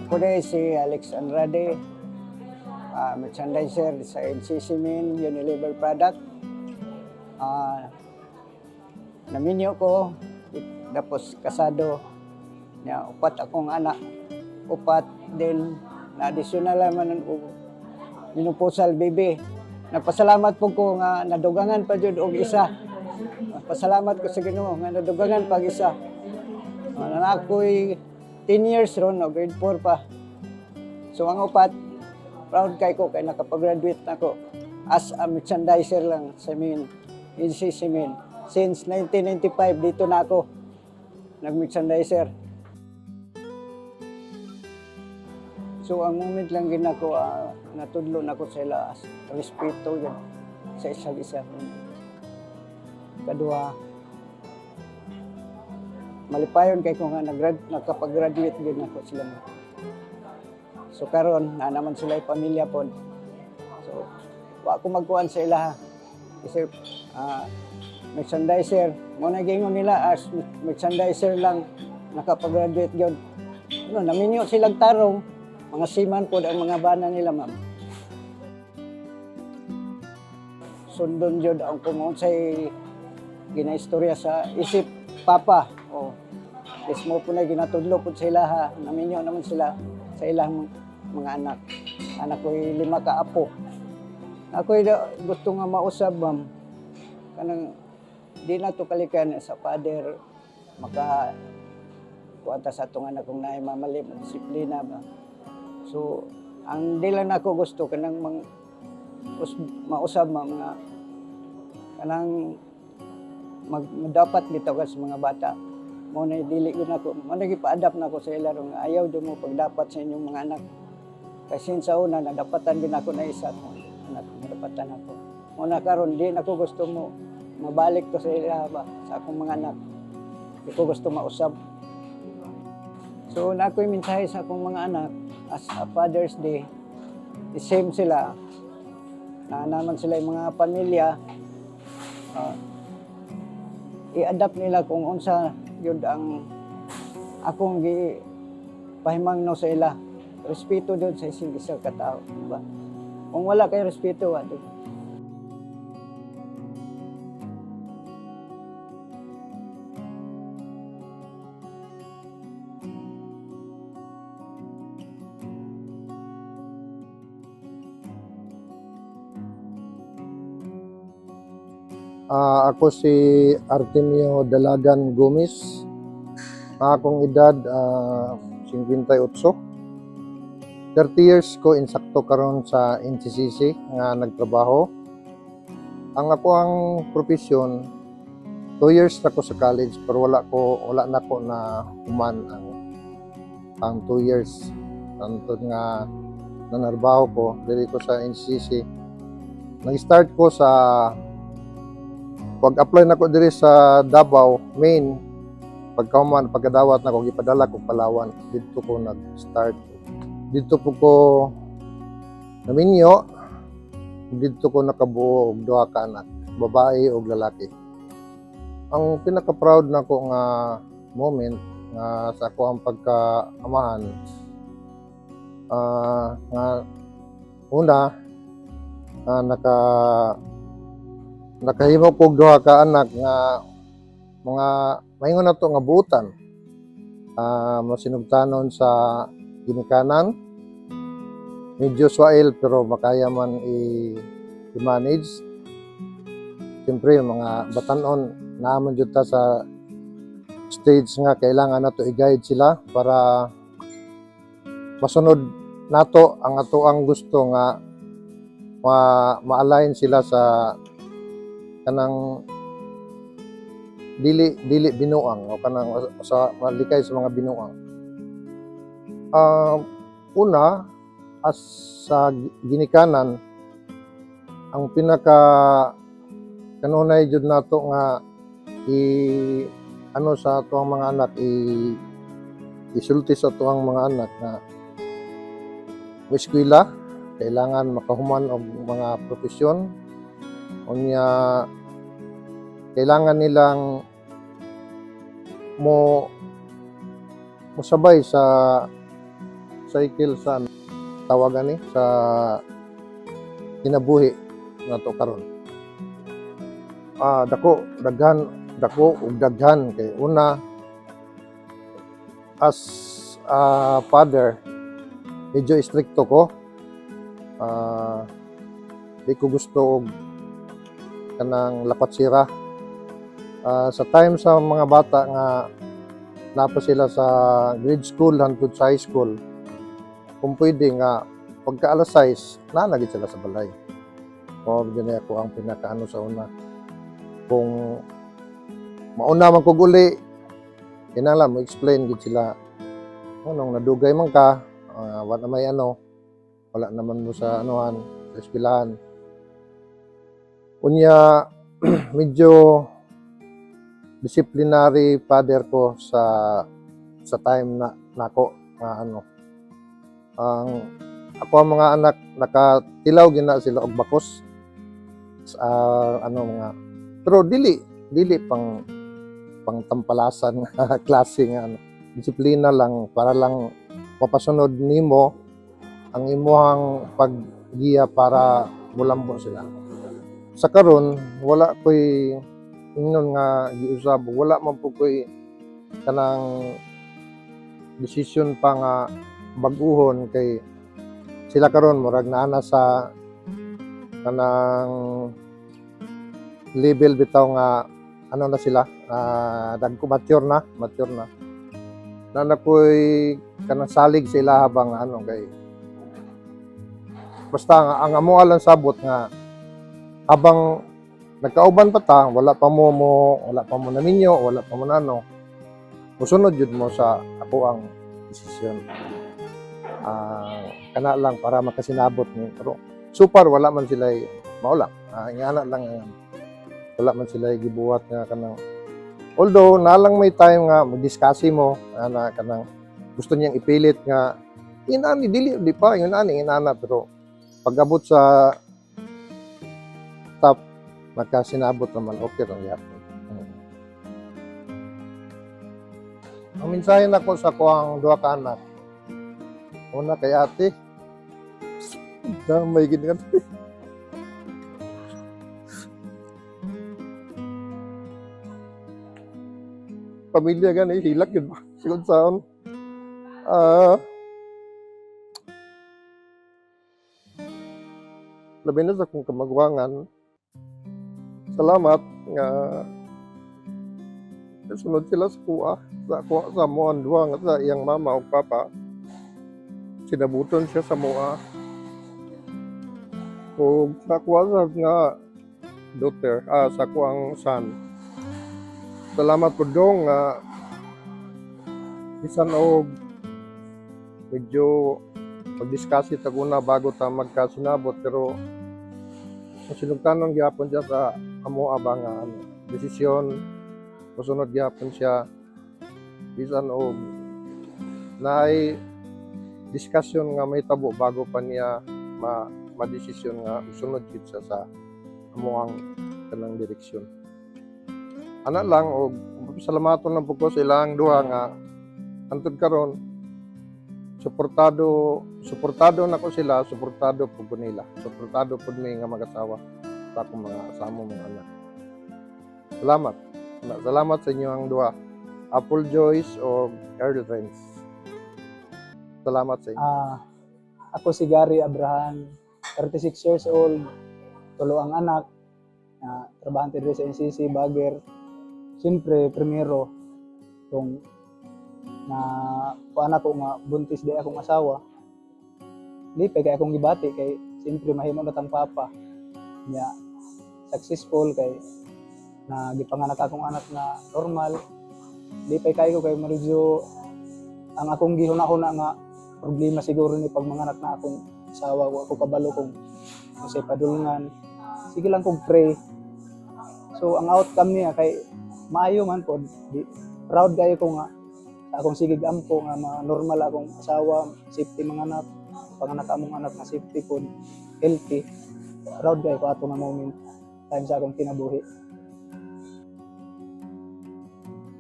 Ako din si Alex Andrade, merchandiser sa NCC Min Unilever product. Naminyo ko, tapos kasado, niya, upat akong anak, upat din, na additional naman ng minupusal baby. Nagpasalamat po ko nga nadugangan pa jud og isa. Pasalamat ko sa Ginoo nga nadugangan pag isa. Na ako'y 10 years ron, no, grade 4 pa. So ang upat, proud kay ko kay nakapag-graduate na ko as a merchandiser lang sa Min, NCC Min. Since 1995, dito na ako nag-merchandiser. So ang moment lang gina ko, natudlo na ko sa ila, respeto yun sa isa't isa. Kadua, malipayon kay ko nga nakapag-graduate din ako sila. So karon na naman sila pamilya po. So wa ko magkuan sa ila kasi merchandiser mo na gingon nila as merchandiser lang nakapag-graduate gyud. Ano naminyo silang tarong mga siman po ang mga bana nila, ma'am. Sundon jud ang kumunsay ginaistorya sa isip papa. O, mo po na ginatudlo po sa ilaha. Naminyo naman sila sa ilang mga anak. Anak ko'y 5 ka apo. Ako'y gusto nga mausab, ma'am. Kanang di na to kalikan sa father maka kuanta sa itong anak kong naay mamali, disiplina ba. So, ang di lang ako gusto kanang mausab, ma'am, nga kanang dapat gitawag sa mga bata. Mo na dili ko na ko, mo na gipa-adapt na ko sa ila nga ayaw do mo pagdapat sa inyong mga anak. Kasi sa una nadapatan din ako na isa ko anak, nadapatan ako. Mo na karon di na ko gusto mo mabalik to sa ila ba sa akong mga anak. Di ko gusto mausab. So na ako'y mensahe sa akong mga anak as a Father's Day, the same sila. Na naman sila yung mga pamilya. I-adapt nila kung unsa yun ang akong pahimangno sa ila. Respeto doon sa isang isang katao. Diba? Kung wala kay respeto, diba? Ako si Artemio Dalagan Gomez. Akong edad 58. 30 years ko insakto karon sa NCCC nga nagtrabaho. Ang ako ang profesyon 2 years na ko sa college pero wala na ko na human ang 2 years. Antod nga nanarbaho ko diri ko sa NCCC. Nag-start ko sa pag-apply na ko diri sa Davao, Main, pagkadawat na ko, gipadala ko Palawan. Dito ko nag-start. Dito po ko naminyo. Dito ko nakabuo og 2 ka anak, babae o lalaki. Ang pinaka-proud na ko nga moment nga sa ako ang pagkaamahan, nga una, nakahimo kog 2 ka anak nga mga maingon na to nga butan. Masinugtanon sa ginikanan. Medyo swail pero makaya man i-manage. Siyempre mga batanon naman jud ta sa stage nga kailangan nato i-guide sila para masunod nato ang ato ang gusto nga ma-align sila sa kanang dili binuang o kanang sa malikay sa mga binuang. Una, as sa ginikanan, ang pinaka kanunay jud nato nga sa ato ang mga anak isulti sa ato ang mga anak na eskwela, kailangan makahuman og mga profesyon. Unya kailangan nilang musabay sa cycle sa tawagan ni sa kinabuhi nato karon. Dako ug daghan kay una as a father medyo stricto ko. Di ko gusto og kanang lapat sira. Sa time sa mga bata nga napa sila sa grade school hangtod sa high school, kung pwede nga pagka alas 6 nanagid sila sa balay. O gani ako ang pinakaano sa una. Kung mauna man kog uli, kinala mo explain gid sila anong nadugay man ka, wala may wala naman mo sa anuhan, sa eskwelahan. Unya medyo disciplinary father ko sa time na nako nga ang ako ang mga anak nakatilaw gina sila og bakos sa mga pero dili pang tampalasan nga klase nga disiplina lang para lang mapasunod nimo ang imuhang paggiya para mulambo sila. Sa karon wala koy ingnon nga giusab, wala man po koy kanang decision pa nga bag-uhon kay sila karon murag naana sa kanang level bitaw nga na sila dagko mature na na koy kanang salig sila habang kay basta nga ang amo alang sabot nga habang nagkauban pa ta wala pa mo naminyo, wala pa mo musunod jud mo sa ako ang desisyon. Kana lang para makasinabot ni pero super wala man sila maulang. Ingana lang wala man sila gibuhat nga kanang although nalang may time nga mag-discuss mo ana kanang gusto niyang ipilit nga inani dili di pa yun ani inana pero pag-abot sa top nakasinabot naman okay lang yapon. Ang mensahe nako sa kuang duha ka anak. Una kay ate. May gid pamilya gani hilak yun sigud saon. Labi na sa kong kamagwangan. Salamat nga sunod sila sa kuha sa moan duwa nga sa iyang mama o papa. Sinabuton siya sa moa. O sa kuha nga daughter, sa kuang son. Salamat po dong nga bisan og medyo mag-discuss ita kuna bago ta magkasinabot pero sinugtanon gyapon siya sa amo abang desisyon musunod gyapon siya bisan og naay discussion nga may tabo bago pa niya ma-desisyon nga musunod gid siya sa amo ang kanang direksyon. Ana lang og salamaton lang po ko sa ilang duha nga antud karon suportado na ko sila, suportado po nila. Suportado po mi nga mag-asawa sa akong mga asamo mga anak. Salamat sa inyo ang duha. Apple Joyce o Earl Renz. Salamat sa inyo. Ako si Gary Abraham, 36 years old, tulo ang anak, trabahante rin sa NCC, Baguer. Siyempre, primero, kung anak ko nga buntis di akong asawa, lipay kay akong gibati kay siyempre mahimo na tang papa niya successful kay na gipanganak akong anak na normal. Lipay kayo kay medyo ang akong gihuna-huna nga problema siguro ni pag manganak na akong asawa wa ko kabalo kung say padulngan. Sige lang kog pray. So ang outcome niya kay maayo man po. Proud kayo ko nga sa akong sigig ampo nga normal akong asawa, safety mga anak, panganak among anak na safety po, healthy. Proud kayo ko ato nga moment time sa akong kinabuhi.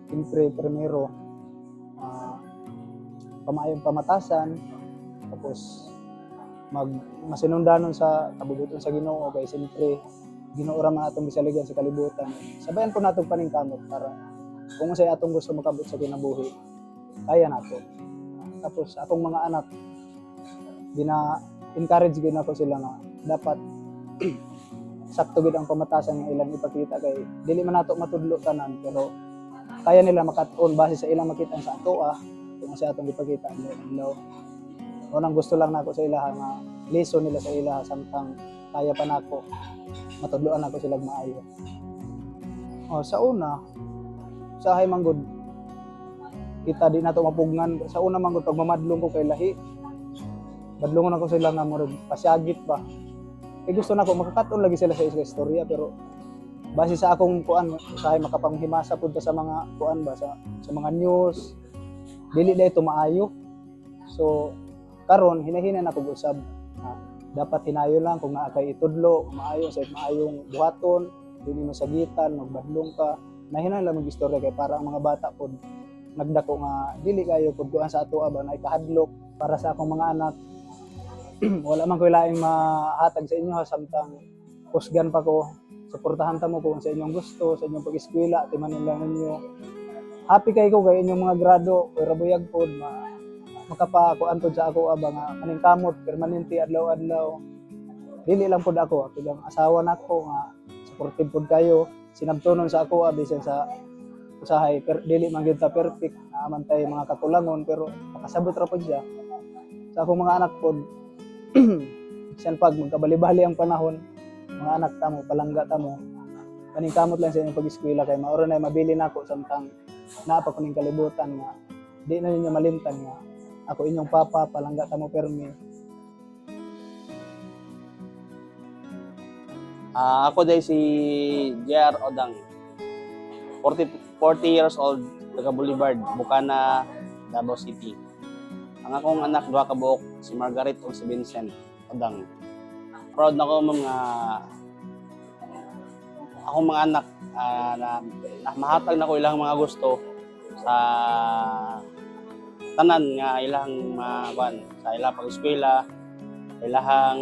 siyempre primero pamayong pamatasan, tapos masinundanon sa kabubuton sa Ginoo kay siyempre Ginoo ra man atong gisaligan sa kalibutan. Sabayan po natong paningkamot para kung unsay atong gusto makabot sa kinabuhi, kaya nato. Tapos akong mga anak encourage gid nako sila nga dapat sakto gid ang pamatasan nga ilang ipakita kay dili man nato matudlo tanan pero kaya nila makat-on base sa ilang makita sa ato kung sa atong ipakita no. Unang gusto lang nako sa ilaha nga lesson nila sa ilaha samtang kaya pa nako matudloan nako sila maayo. Sa una usahay manggod kita di nato mapugnan sa una manggod pag mamadlong ko kay lahi. Badlongon ako sila nga murag pasyagit ba. Gusto nako makakat-on lagi sila sa istorya pero base sa akong kuan usahay makapanghimasa pud sa mga kuan ba sa mga news dili dayto maayo. So karon hinahina na kog usab dapat hinayo lang kung naa kay itudlo maayo sa maayong buhaton dili mo sagitan magbadlong ka nahina lang mag-istorya kay para ang mga bata pod nagdako nga dili kayo pud kuan sa ato ba na ikahadlok para sa akong mga anak. Wala man ko laing mahatag sa inyo samtang kusgan pa ko suportahan ta mo kung sa inyong gusto sa inyong pag-eskwela timanon lang ninyo happy kay ko kay inyong mga grado pero buyag pod makapakuan sa ako aba nga kaning kamot permanente adlaw-adlaw dili lang pod ako lang asawa nako nga supportive pod kayo sinabtunon sa ako bisan sa usahay dili man gyud ta perfect naaman tay mga kakulangon pero makasabot ra pod siya sa akong mga anak pod bisan pag magkabali-bali ang panahon mga anak tamo palangga tamo kaning kamot lang sa inyong pag-eskwela kay maoro na mabili nako samtang naa pa kuning kalibutan nga di na ninyo malimtan nga ako inyong papa palangga tamo permi. Ako day si JR Odang, 40 years old, taga Boulevard, Bukana, Davao City. Ang akong anak duha ka buok si Margaret ug si Vincent Odang. Proud na ko mga akong mga anak na mahatag na ko ilang mga gusto sa tanan nga ilang sa ilang pag-eskwela, ilang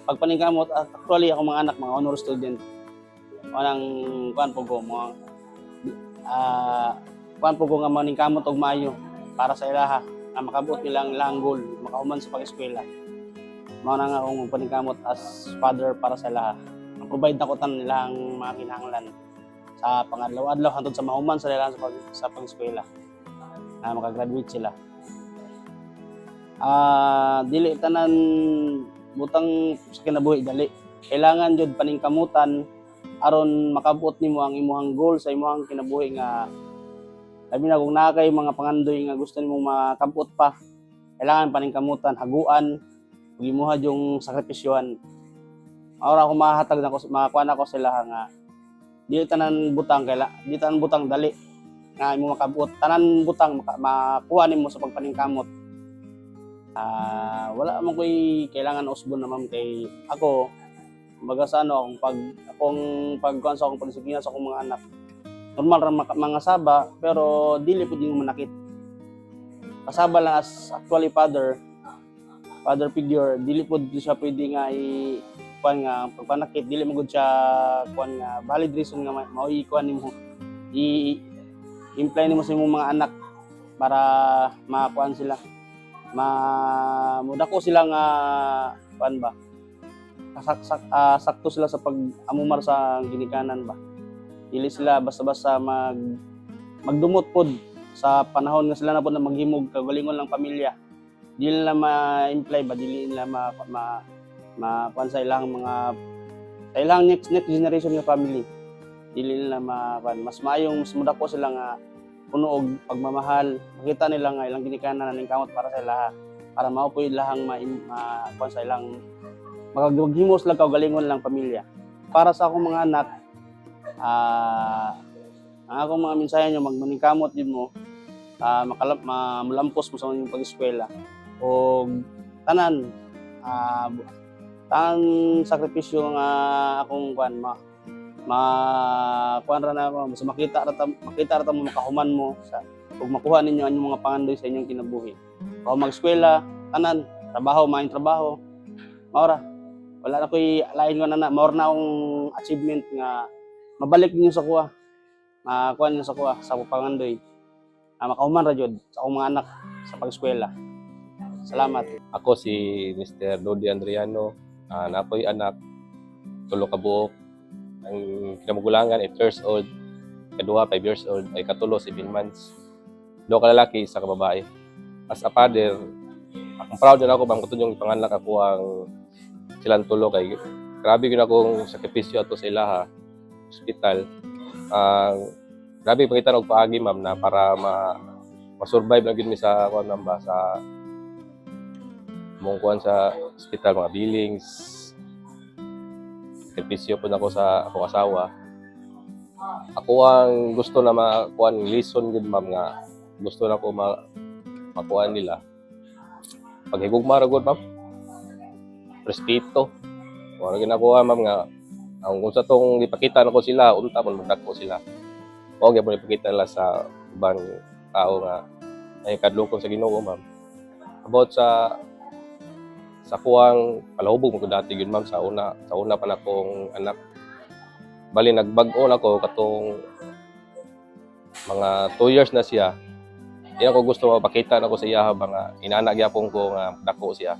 pagpaningkamot. Actually ako mga anak mga honor student. Wanang kuan po ko mga kuan po ko nga maningkamot og maayo para sa ilaha na makabot ilang goal, makahuman sa pag-eskwela. Mao na nga akong paningkamot as father para sa ilaha. Ang provide na ko tan nilang mga kinahanglan sa pangadlaw-adlaw hangtod sa mahuman sa ilaha sa pag-eskwela. Na makagraduate sila. Dili tanan butang sa kinabuhi dali. Kailangan jud paningkamutan aron makabot nimo ang imong goal sa imong kinabuhi nga labi na kung naa kay mga pangandoy nga gusto nimo makabot pa. Kailangan paningkamutan, haguan, ug imuha yung sakripisyohan. Ora ako mahatag na ko makakuan ako sila nga dili tanan butang di tanan butang dali nga imo makabot. Tanan butang makuha nimo sa pagpaningkamot. Wala man ko'y kailangan usbon naman kay ako kumbaga sa akong pagkuhan sa akong pagdisiplina sa akong mga anak normal ra mga saba pero dili pud mo manakit kasaba lang as actually father figure dili pud siya pwede nga kuan nga pagpanakit dili mo gud siya kuan nga valid reason nga mao kuan nimo imply nimo sa imong mga anak para makuan sila mudako sila nga kuan ba sakto sila sa pag-amumar sa ginikanan ba dili sila basta-basta magdumot pod sa panahon nga sila na pod na maghimog kagalingon lang pamilya dili nila ma-imply ba dili nila kuan sa ilang mga sa ilang next generation nga family dili nila mas maayong mas mudako sila nga puno og pagmamahal makita nila nga ilang ginikanan ning kamot para sa ilaha para mao po ilahang kuan sa ilang magaghimos lang kaugalingon lang pamilya para sa akong mga anak ang akong mga mensahe nyo magmaningkamot din mo malampos mo sa inyong pag-eskwela o tanan sakripisyo nga akong kuan kuan ra na mo sa makita ra ta mo makahuman mo sa ug makuha ninyo ang mga pangandoy sa inyong kinabuhi. Kung mag-eskwela, tanan, trabaho, maayong trabaho. Maura. Wala na ko'y lain ko na maura na akong achievement nga mabalik ninyo sa kuha. Makuha ninyo sa kuha sa pangandoy. Makahuman ra jud sa akong mga anak sa pag-eskwela. Salamat. Ako si Mr. Dodi Andriano, napoy anak, tulo ka buok. Ang kinamugulangan 8 years old, kaduha 5 years old, ay katulo 7 months. 2 ka lalaki, 1 ka babae. As a father, akong proud na ako bang kutun yung panganak ako ang silang tulo kay grabe yun akong sakripisyo ato sa ilaha, hospital. Grabe pakita og paagi ma'am na para ma-survive lang gid mi sa kuan ba sa mong kuan sa hospital, mga billings. Sakripisyo po ako sa akong asawa. Ako ang gusto na makuan lesson gid ma'am nga gusto na ko makuan nila. Paghigugma ra gud ma'am. Respeto. Wala ginakuha ma'am nga ang kung sa tong ipakita nako sila unta man magdako sila. O gyud mo ipakita nila sa ubang tao nga ay kadlokon sa Ginoo ma'am. About sa kuwang palahubog mo dati yun ma'am sa una pa na kong anak. Bali nagbag-o na ko katong mga 2 years na siya. Di ako gusto mapakita na ko sa iya habang inana gyapon ko nga dako siya.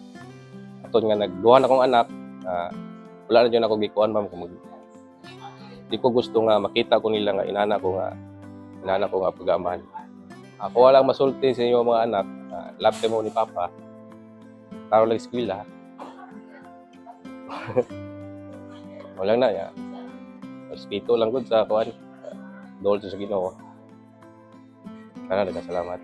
Aton nga nagduha na akong anak, wala na dyan ako gikuan ma'am kung di ko gusto nga makita ko nila nga inana ko nga pagamahan. Ako walang masulti sa inyo mga anak, love mo ni Papa. Taro lang eskwela. Walang na ya. Respeto lang gud sa kuan. Dol sa Ginoo. Kana nagkasalamat.